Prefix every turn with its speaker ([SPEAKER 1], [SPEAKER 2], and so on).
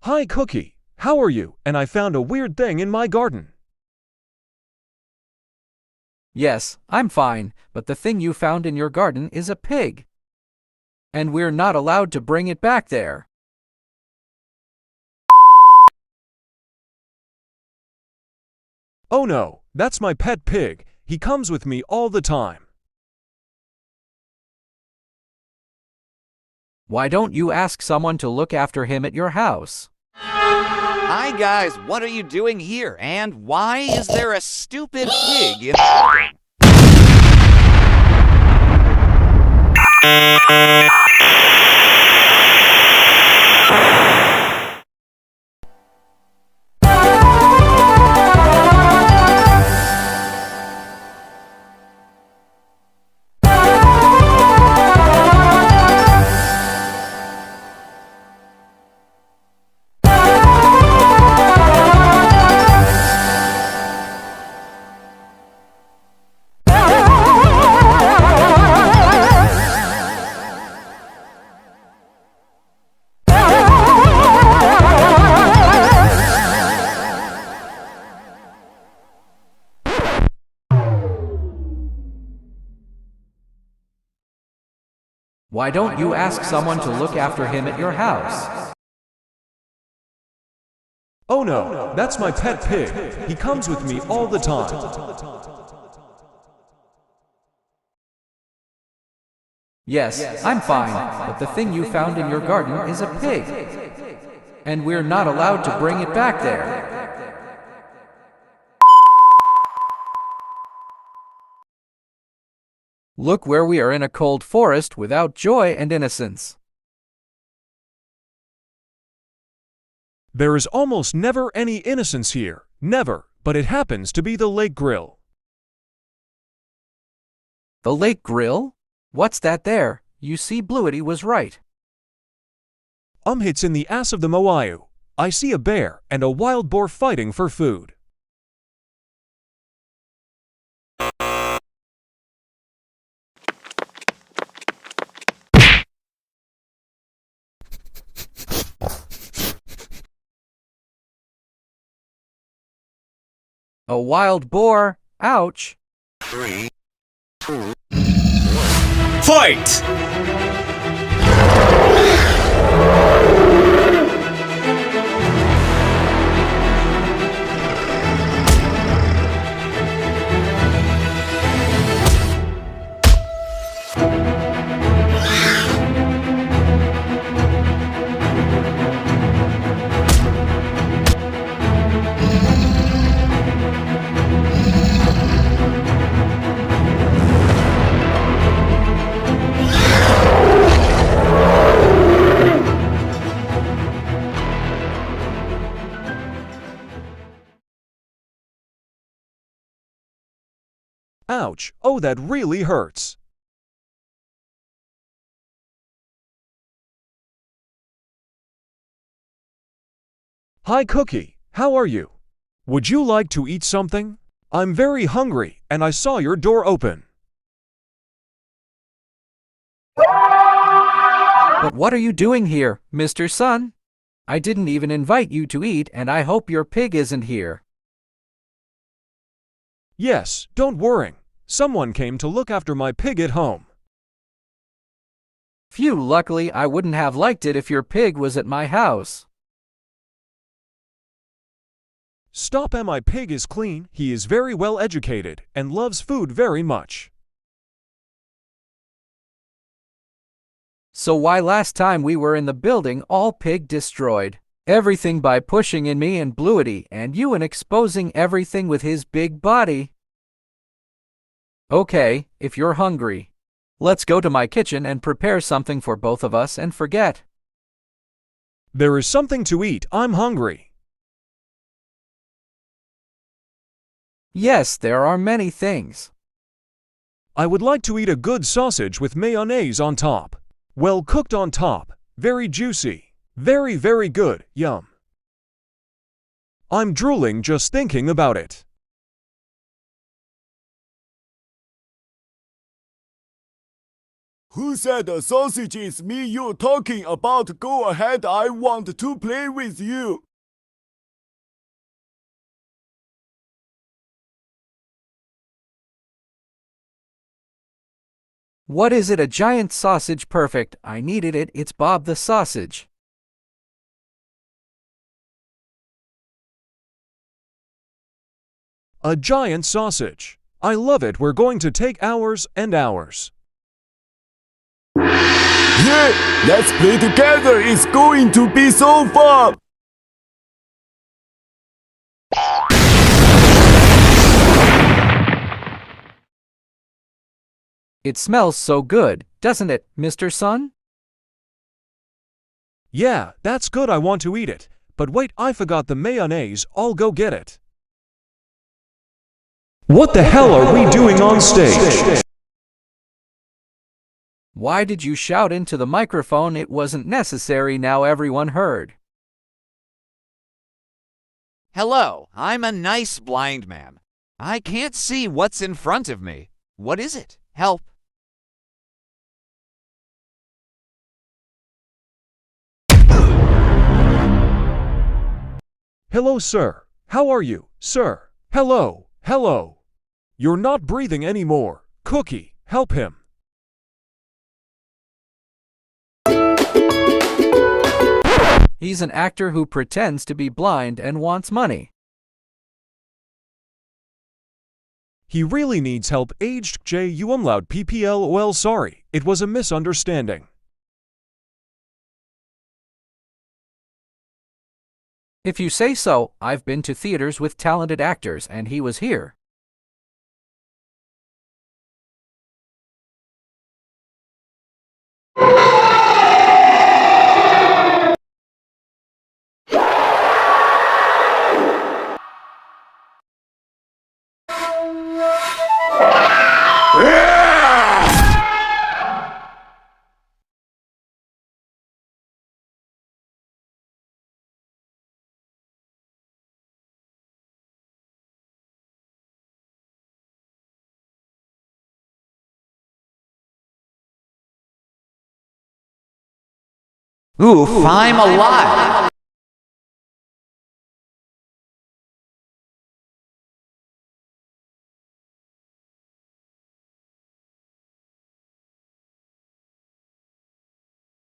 [SPEAKER 1] Hi, Cookie. How are you? And I found a weird thing in my garden.
[SPEAKER 2] Yes, I'm fine, but the thing you found in your garden is a pig. And we're not allowed to bring it back there.
[SPEAKER 1] Oh no, that's my pet pig. He comes with me all the time.
[SPEAKER 2] Why don't you ask someone to look after him at your house?
[SPEAKER 3] Hi guys, what are you doing here? And why is there a stupid pig in the
[SPEAKER 2] Why don't you ask someone to look after him at your house?
[SPEAKER 1] Oh no, that's my pet pig. He comes with me all the time.
[SPEAKER 2] Yes, I'm fine, but the thing you found in your garden is a pig. And we're not allowed to bring it back there. Look where we are in a cold forest without joy and innocence.
[SPEAKER 1] There is almost never any innocence here. Never, but it happens to be the lake grill.
[SPEAKER 2] The lake grill? What's that there? You see, Bluety was right.
[SPEAKER 1] It's in the ass of the Moayu. I see a bear and a wild boar fighting for food.
[SPEAKER 2] A wild boar? Ouch!
[SPEAKER 4] 3, 2, 1. Fight!
[SPEAKER 1] Ouch, oh that really hurts. Hi Cookie, how are you? Would you like to eat something? I'm very hungry and I saw your door open.
[SPEAKER 2] But what are you doing here, Mr. Sun? I didn't even invite you to eat, and I hope your pig isn't here.
[SPEAKER 1] Yes, don't worry. Someone came to look after my pig at home.
[SPEAKER 2] Phew, luckily I wouldn't have liked it if your pig was at my house.
[SPEAKER 1] Stop, and my pig is clean. He is very well educated and loves food very much.
[SPEAKER 2] So why last time we were in the building all pig destroyed everything by pushing in me and Bluety, and you and exposing everything with his big body? Okay, if you're hungry, let's go to my kitchen and prepare something for both of us and forget.
[SPEAKER 1] There is something to eat. I'm hungry.
[SPEAKER 2] Yes, there are many things.
[SPEAKER 1] I would like to eat a good sausage with mayonnaise on top. Well cooked on top. Very juicy. Very, very good. Yum. I'm drooling just thinking about it.
[SPEAKER 5] Who said a sausage is me you talking about? Go ahead, I want to play with you.
[SPEAKER 2] What is it? A giant sausage? Perfect. I needed it. It's Bob the sausage.
[SPEAKER 1] A giant sausage. I love it. We're going to take hours and hours.
[SPEAKER 5] Yeah, let's play together. It's going to be so fun.
[SPEAKER 2] It smells so good, doesn't it, Mr. Sun?
[SPEAKER 1] Yeah, that's good. I want to eat it. But wait, I forgot the mayonnaise. I'll go get it. What the hell are we doing on stage?
[SPEAKER 2] Why did you shout into the microphone? It wasn't necessary. Now everyone heard.
[SPEAKER 3] Hello, I'm a nice blind man. I can't see what's in front of me. What is it? Help.
[SPEAKER 1] Hello, sir. How are you, sir? Hello, hello. You're not breathing anymore. Cookie, help him.
[SPEAKER 2] He's an actor who pretends to be blind and wants money.
[SPEAKER 1] He really needs help. Aged J.U. umlaut PPLOL. Sorry, it was a misunderstanding.
[SPEAKER 2] If you say so, I've been to theaters with talented actors, and he was here.
[SPEAKER 3] Oof, I'm alive.